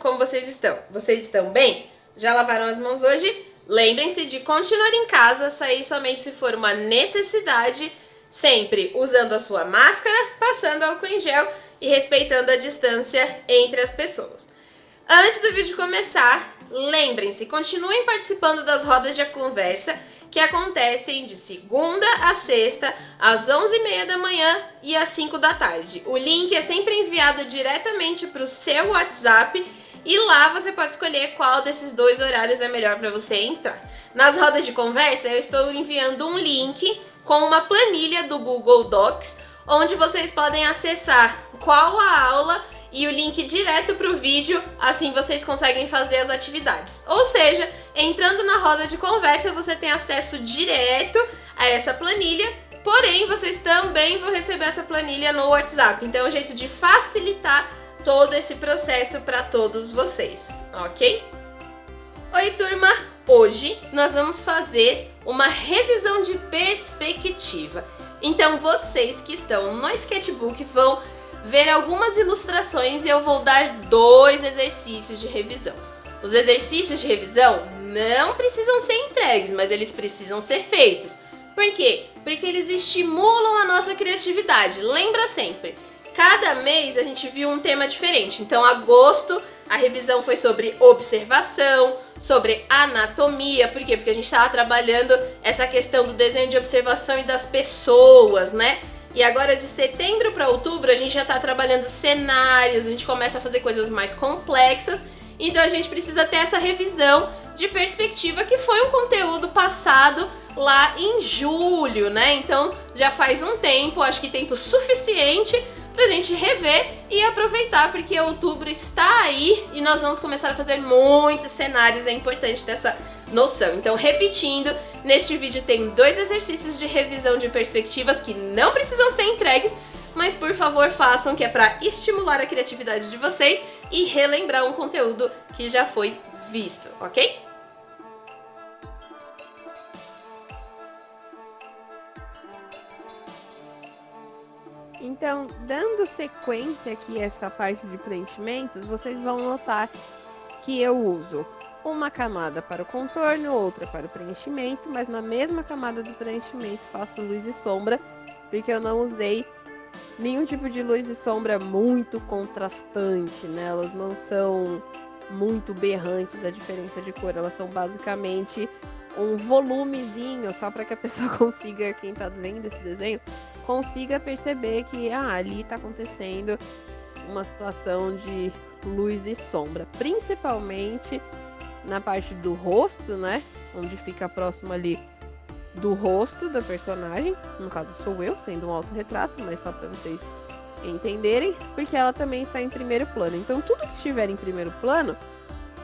como vocês estão? Vocês estão bem? Já lavaram as mãos hoje? Lembrem-se de continuar em casa, sair somente se for uma necessidade, sempre usando a sua máscara, passando álcool em gel e respeitando a distância entre as pessoas. Antes do vídeo começar, lembrem-se, continuem participando das rodas de conversa que acontecem de segunda a sexta, às 11h30 da manhã e às 5 da tarde. O link é sempre enviado diretamente para o seu WhatsApp e lá você pode escolher qual desses dois horários é melhor para você entrar. Nas rodas de conversa, eu estou enviando um link com uma planilha do Google Docs, onde vocês podem acessar qual a aula e o link direto para o vídeo, assim vocês conseguem fazer as atividades. Ou seja, entrando na roda de conversa, você tem acesso direto a essa planilha, porém vocês também vão receber essa planilha no WhatsApp. Então é um jeito de facilitar todo esse processo para todos vocês, ok? Oi, turma! Hoje nós vamos fazer uma revisão de perspectiva. Então vocês que estão no sketchbook vão ver algumas ilustrações e eu vou dar 2 exercícios de revisão. Os exercícios de revisão não precisam ser entregues, mas eles precisam ser feitos. Por quê? Porque eles estimulam a nossa criatividade. Lembra sempre, cada mês a gente viu um tema diferente. Então, agosto, a revisão foi sobre observação, sobre anatomia. Por quê? Porque a gente estava trabalhando essa questão do desenho de observação e das pessoas, né? E agora de setembro para outubro a gente já está trabalhando cenários, a gente começa a fazer coisas mais complexas, então a gente precisa ter essa revisão de perspectiva que foi um conteúdo passado lá em julho, né? Então já faz um tempo, acho que tempo suficiente pra gente rever e aproveitar, porque outubro está aí e nós vamos começar a fazer muitos cenários, é importante ter essa noção. Então, repetindo, neste vídeo tem 2 exercícios de revisão de perspectivas que não precisam ser entregues, mas por favor façam, que é para estimular a criatividade de vocês e relembrar um conteúdo que já foi visto, ok? Então, dando sequência aqui a essa parte de preenchimentos, vocês vão notar que eu uso uma camada para o contorno, outra para o preenchimento, mas na mesma camada do preenchimento faço luz e sombra, porque eu não usei nenhum tipo de luz e sombra muito contrastante, né? Elas não são muito berrantes a diferença de cor, elas são basicamente um volumezinho, só para que a pessoa consiga, quem tá vendo esse desenho, consiga perceber que ali tá acontecendo uma situação de luz e sombra, principalmente na parte do rosto, né, onde fica próximo ali do rosto da personagem, no caso sou eu, sendo um autorretrato, mas só para vocês entenderem, porque ela também está em primeiro plano. Então tudo que estiver em primeiro plano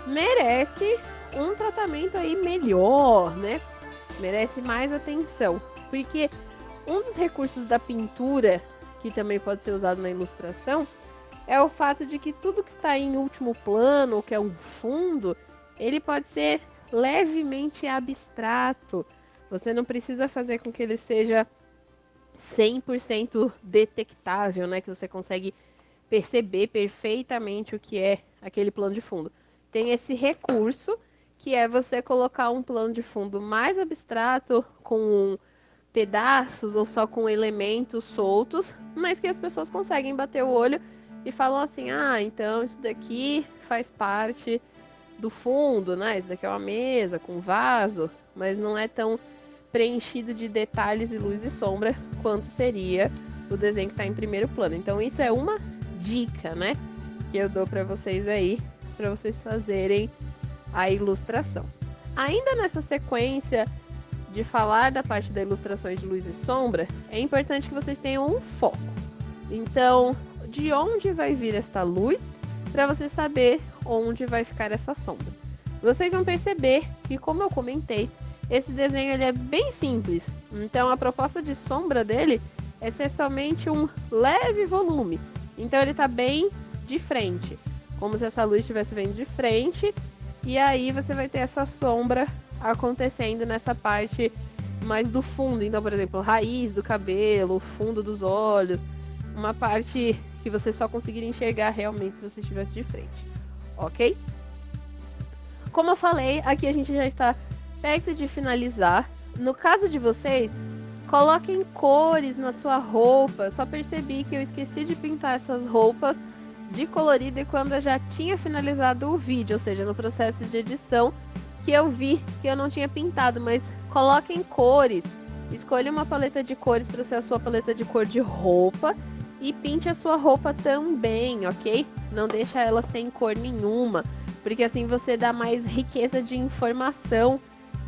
merece um tratamento aí melhor, né? Merece mais atenção, porque um dos recursos da pintura, que também pode ser usado na ilustração, é o fato de que tudo que está em último plano, ou que é um fundo, ele pode ser levemente abstrato. Você não precisa fazer com que ele seja 100% detectável, né? Que você consegue perceber perfeitamente o que é aquele plano de fundo. Tem esse recurso, que é você colocar um plano de fundo mais abstrato, com pedaços ou só com elementos soltos, mas que as pessoas conseguem bater o olho e falam assim, então isso daqui faz parte do fundo, né? Isso daqui é uma mesa com vaso, mas não é tão preenchido de detalhes e luz e sombra quanto seria o desenho que está em primeiro plano. Então isso é uma dica, né? Que eu dou para vocês aí, para vocês fazerem a ilustração. Ainda nessa sequência de falar da parte da ilustração de luz e sombra, é importante que vocês tenham um foco. Então, de onde vai vir esta luz, para você saber onde vai ficar essa sombra. Vocês vão perceber que, como eu comentei, esse desenho ele é bem simples. Então, a proposta de sombra dele é ser somente um leve volume. Então, ele está bem de frente, como se essa luz estivesse vindo de frente. E aí você vai ter essa sombra acontecendo nessa parte mais do fundo. Então, por exemplo, raiz do cabelo, fundo dos olhos, uma parte que você só conseguiria enxergar realmente se você estivesse de frente. ok? Como eu falei, aqui a gente já está perto de finalizar. No caso de vocês, coloquem cores na sua roupa. Eu só percebi que eu esqueci de pintar essas roupas de colorido e quando eu já tinha finalizado o vídeo, ou seja, no processo de edição, que eu vi que eu não tinha pintado, mas coloquem cores. Escolha uma paleta de cores para ser a sua paleta de cor de roupa e pinte a sua roupa também, ok? Não deixa ela sem cor nenhuma, porque assim você dá mais riqueza de informação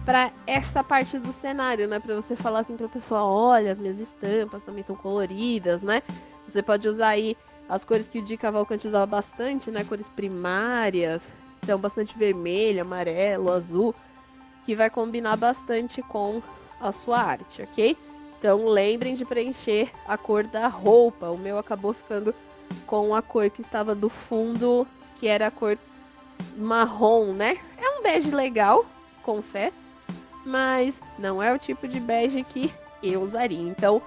para essa parte do cenário, né? Para você falar assim para a pessoa, olha, as minhas estampas também são coloridas, né? Você pode usar aí as cores que o Di Cavalcante usava bastante, né? Cores primárias, então bastante vermelho, amarelo, azul, que vai combinar bastante com a sua arte, ok? Então lembrem de preencher a cor da roupa. O meu acabou ficando com a cor que estava do fundo, que era a cor marrom, né? É um bege legal, confesso, mas não é o tipo de bege que eu usaria. Então,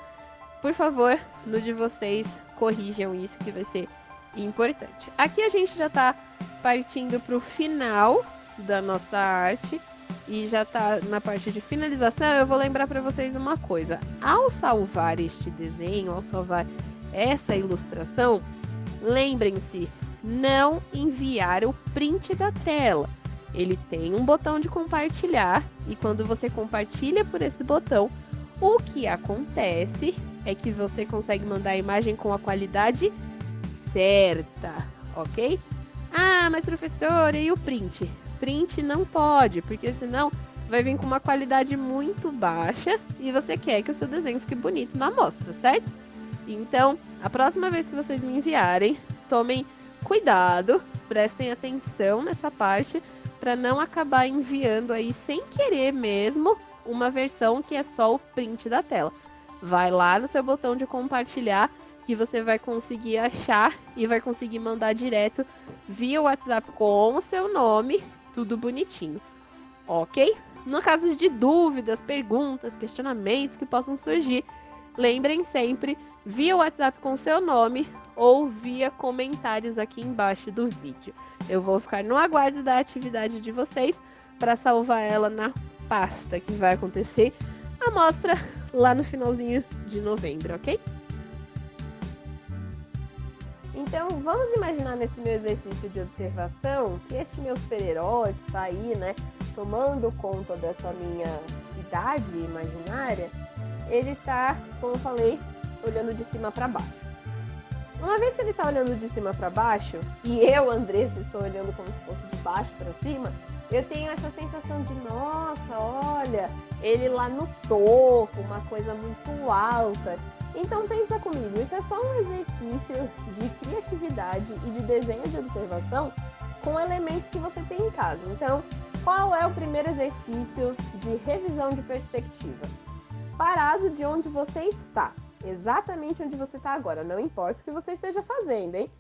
por favor, no de vocês, corrijam isso que vai ser importante. Aqui a gente já tá partindo pro final da nossa arte e já tá na parte de finalização. Eu vou lembrar para vocês uma coisa. Ao salvar este desenho, ao salvar essa ilustração, lembrem-se, não enviar o print da tela. Ele tem um botão de compartilhar e quando você compartilha por esse botão, o que acontece é que você consegue mandar a imagem com a qualidade certa, ok? Ah, mas professora, e o print? Print não pode, porque senão vai vir com uma qualidade muito baixa e você quer que o seu desenho fique bonito na amostra, certo? Então, a próxima vez que vocês me enviarem, tomem cuidado, prestem atenção nessa parte para não acabar enviando aí sem querer mesmo uma versão que é só o print da tela. Vai lá no seu botão de compartilhar que você vai conseguir achar e vai conseguir mandar direto via WhatsApp com o seu nome, tudo bonitinho, ok? No caso de dúvidas, perguntas, questionamentos que possam surgir, lembrem sempre via WhatsApp com o seu nome ou via comentários aqui embaixo do vídeo. Eu vou ficar no aguardo da atividade de vocês para salvar ela na pasta que vai acontecer a mostra lá no finalzinho de novembro, ok? Então, vamos imaginar nesse meu exercício de observação que este meu super-herói que está aí, né, tomando conta dessa minha cidade imaginária, ele está, como eu falei, olhando de cima para baixo. Uma vez que ele está olhando de cima para baixo, e eu, Andressa, estou olhando como se fosse de baixo para cima, eu tenho essa sensação de, nossa, olha, ele lá no topo, uma coisa muito alta. Então pensa comigo, isso é só um exercício de criatividade e de desenho de observação com elementos que você tem em casa. Então, qual é o primeiro exercício de revisão de perspectiva? Parado de onde você está, exatamente onde você está agora, não importa o que você esteja fazendo, hein?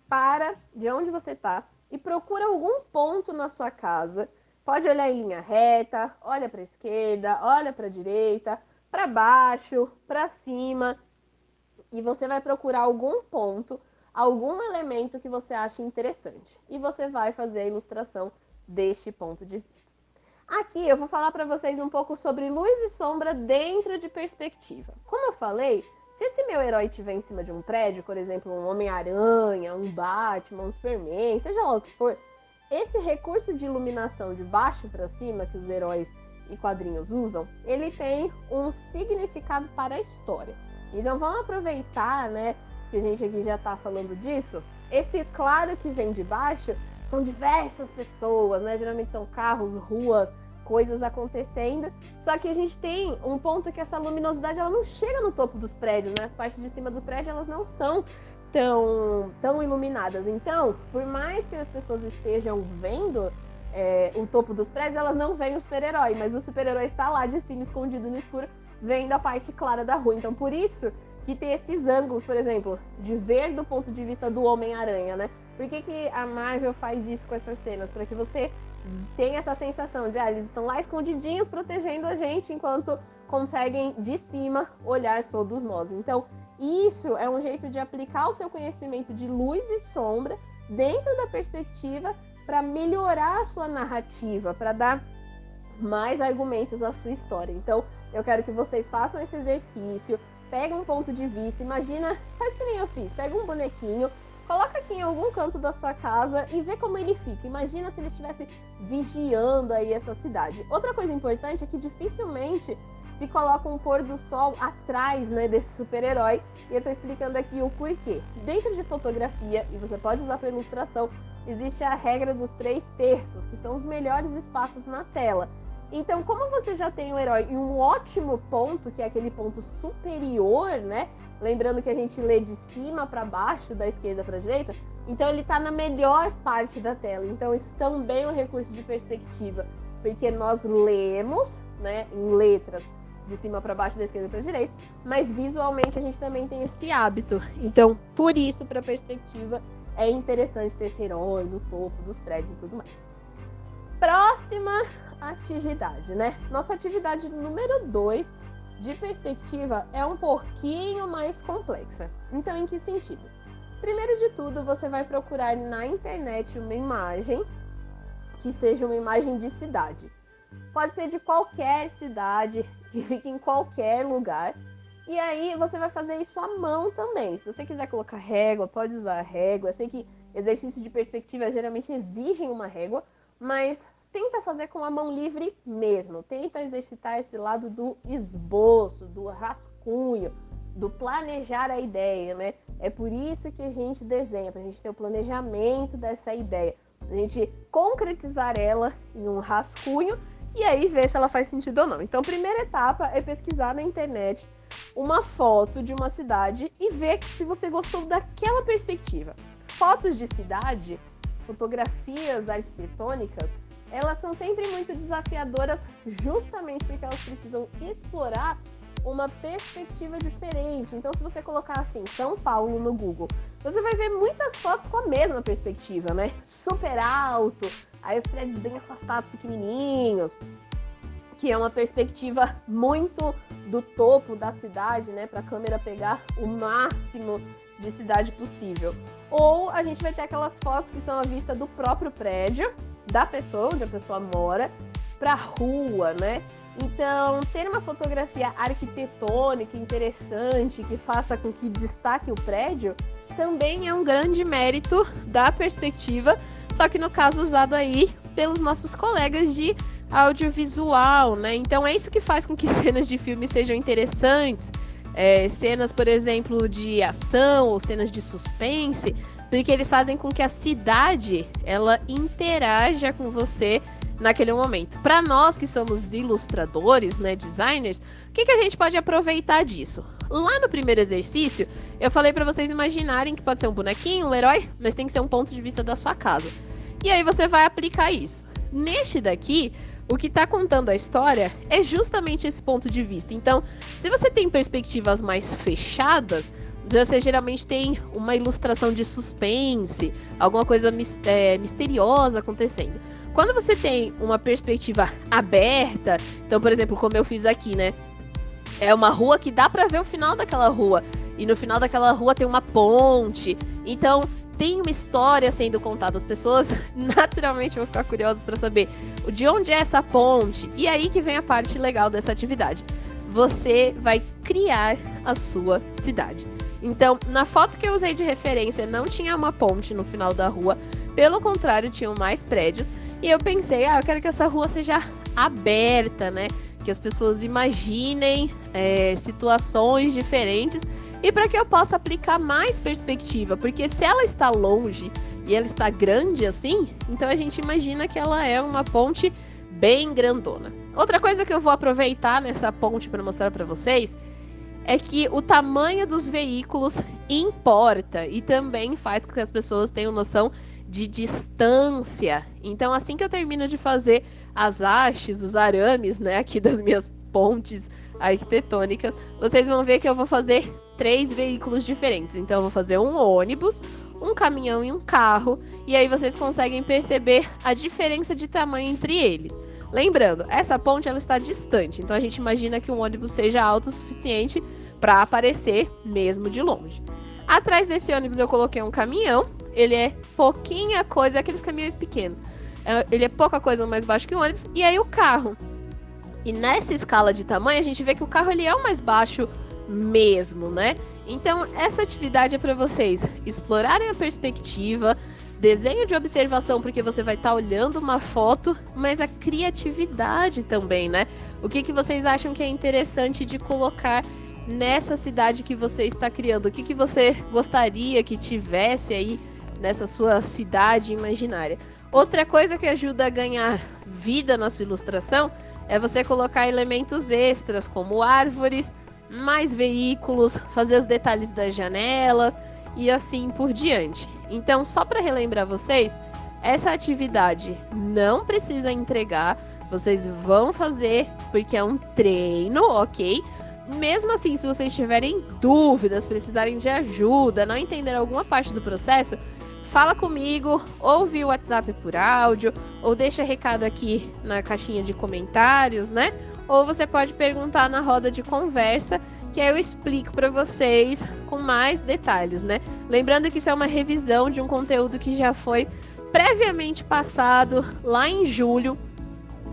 Para de onde você está e procura algum ponto na sua casa. Pode olhar em linha reta, olha para a esquerda, olha para a direita, para baixo, para cima, e você vai procurar algum ponto, algum elemento que você acha interessante. E você vai fazer a ilustração deste ponto de vista. Aqui eu vou falar para vocês um pouco sobre luz e sombra dentro de perspectiva. Como eu falei, se esse meu herói estiver em cima de um prédio, por exemplo, um Homem-Aranha, um Batman, um Superman, seja lá o que for, esse recurso de iluminação de baixo para cima que os heróis e quadrinhos usam, ele tem um significado para a história. Então vamos aproveitar, né, que a gente aqui já está falando disso. Esse claro que vem de baixo são diversas pessoas, né? Geralmente são carros, ruas, coisas acontecendo. Só que a gente tem um ponto que essa luminosidade ela não chega no topo dos prédios, né? As partes de cima do prédio elas não são tão iluminadas. Então, por mais que as pessoas estejam vendo o topo dos prédios, elas não veem o super-herói, mas o super-herói está lá de cima, escondido no escuro, vendo a parte clara da rua. Então, por isso que tem esses ângulos, por exemplo, de ver do ponto de vista do Homem-Aranha, né? Por que a Marvel faz isso com essas cenas? Para que você tenha essa sensação de, eles estão lá escondidinhos protegendo a gente, enquanto conseguem de cima olhar todos nós. Então, isso é um jeito de aplicar o seu conhecimento de luz e sombra dentro da perspectiva para melhorar a sua narrativa, para dar mais argumentos à sua história. Então, eu quero que vocês façam esse exercício, peguem um ponto de vista, imagina, faz que nem eu fiz, pega um bonequinho, coloca aqui em algum canto da sua casa e vê como ele fica. Imagina se ele estivesse vigiando aí essa cidade. Outra coisa importante é que dificilmente se coloca um pôr do sol atrás, né, desse super-herói. E eu tô explicando aqui o porquê. Dentro de fotografia, e você pode usar para ilustração, existe a regra dos 3/3, que são os melhores espaços na tela. Então, como você já tem o herói em um ótimo ponto, que é aquele ponto superior, né? Lembrando que a gente lê de cima para baixo, da esquerda para a direita, então ele está na melhor parte da tela. Então, isso também é um recurso de perspectiva, porque nós lemos, né, em letras de cima para baixo, da esquerda para a direita, mas visualmente a gente também tem esse hábito. Então, por isso, para perspectiva, é interessante ter esse herói no topo dos prédios e tudo mais. Próxima atividade, né? Nossa atividade número 2 de perspectiva é um pouquinho mais complexa. Então, em que sentido? Primeiro de tudo, você vai procurar na internet uma imagem que seja uma imagem de cidade. Pode ser de qualquer cidade, que fique em qualquer lugar. E aí, você vai fazer isso à mão também. Se você quiser colocar régua, pode usar régua. Eu sei que exercícios de perspectiva geralmente exigem uma régua, mas tenta fazer com a mão livre mesmo. Tenta exercitar esse lado do esboço, do rascunho, do planejar a ideia, né? É por isso que a gente desenha, pra gente ter o planejamento dessa ideia. A gente concretizar ela em um rascunho e aí ver se ela faz sentido ou não. Então, a primeira etapa é pesquisar na internet uma foto de uma cidade e ver se você gostou daquela perspectiva. Fotos de cidade, fotografias arquitetônicas, elas são sempre muito desafiadoras justamente porque elas precisam explorar uma perspectiva diferente. Então, se você colocar assim, São Paulo no Google, você vai ver muitas fotos com a mesma perspectiva, né? Super alto, aí os prédios bem afastados, pequenininhos, que é uma perspectiva muito do topo da cidade, né? Para a câmera pegar o máximo de cidade possível. Ou a gente vai ter aquelas fotos que são a vista do próprio prédio, da pessoa, onde a pessoa mora, para a rua, né? Então, ter uma fotografia arquitetônica interessante, que faça com que destaque o prédio, também é um grande mérito da perspectiva, só que no caso usado aí pelos nossos colegas de audiovisual, né? Então, é isso que faz com que cenas de filme sejam interessantes, cenas, por exemplo, de ação ou cenas de suspense, porque eles fazem com que a cidade, ela interaja com você naquele momento. Para nós que somos ilustradores, né, designers, o que a gente pode aproveitar disso? Lá no primeiro exercício, eu falei para vocês imaginarem que pode ser um bonequinho, um herói, mas tem que ser um ponto de vista da sua casa. E aí você vai aplicar isso. Neste daqui, o que está contando a história é justamente esse ponto de vista. Então, se você tem perspectivas mais fechadas, você geralmente tem uma ilustração de suspense, alguma coisa misteriosa acontecendo. Quando você tem uma perspectiva aberta, então, por exemplo, como eu fiz aqui, né? É uma rua que dá pra ver o final daquela rua. E no final daquela rua tem uma ponte. Então, tem uma história sendo contada. As pessoas naturalmente vão ficar curiosas pra saber de onde é essa ponte. E aí que vem a parte legal dessa atividade. Você vai criar a sua cidade. Então, na foto que eu usei de referência, não tinha uma ponte no final da rua. Pelo contrário, tinham mais prédios. E eu pensei, eu quero que essa rua seja aberta, né? Que as pessoas imaginem situações diferentes. E para que eu possa aplicar mais perspectiva. Porque se ela está longe e ela está grande assim, então a gente imagina que ela é uma ponte bem grandona. Outra coisa que eu vou aproveitar nessa ponte para mostrar para vocês é que o tamanho dos veículos importa e também faz com que as pessoas tenham noção de distância. Então, assim que eu termino de fazer as hastes, os arames, né, aqui das minhas pontes arquitetônicas, vocês vão ver que eu vou fazer 3 veículos diferentes. Então, eu vou fazer um ônibus, um caminhão e um carro, e aí vocês conseguem perceber a diferença de tamanho entre eles. Lembrando, essa ponte ela está distante, então a gente imagina que um ônibus seja alto o suficiente para aparecer mesmo de longe. Atrás desse ônibus eu coloquei um caminhão, ele é pouquinha coisa, aqueles caminhões pequenos. Ele é pouca coisa mais baixo que o ônibus. E aí o carro. E nessa escala de tamanho, a gente vê que o carro ele é o mais baixo mesmo, né? Então, essa atividade é para vocês explorarem a perspectiva, desenho de observação, porque você vai estar olhando uma foto, mas a criatividade também, né? O que vocês acham que é interessante de colocar nessa cidade que você está criando? O que você gostaria que tivesse aí nessa sua cidade imaginária? Outra coisa que ajuda a ganhar vida na sua ilustração é você colocar elementos extras, como árvores, mais veículos, fazer os detalhes das janelas e assim por diante. Então, só para relembrar vocês, essa atividade não precisa entregar, vocês vão fazer porque é um treino, ok? Mesmo assim, se vocês tiverem dúvidas, precisarem de ajuda, não entenderam alguma parte do processo, fala comigo, ou via WhatsApp por áudio, ou deixa recado aqui na caixinha de comentários, né? Ou você pode perguntar na roda de conversa, que aí eu explico para vocês com mais detalhes, né? Lembrando que isso é uma revisão de um conteúdo que já foi previamente passado lá em julho.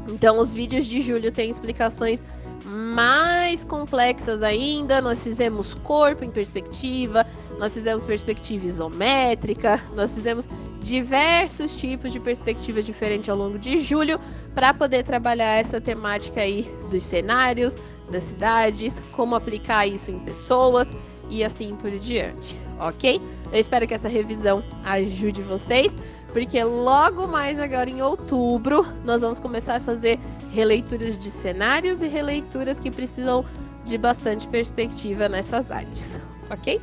Então, os vídeos de julho têm explicações mais complexas ainda. Nós fizemos corpo em perspectiva, nós fizemos perspectiva isométrica, nós fizemos diversos tipos de perspectivas diferentes ao longo de julho para poder trabalhar essa temática aí dos cenários, das cidades, como aplicar isso em pessoas e assim por diante, ok? Eu espero que essa revisão ajude vocês, porque logo mais agora em outubro nós vamos começar a fazer releituras de cenários e releituras que precisam de bastante perspectiva nessas artes, ok?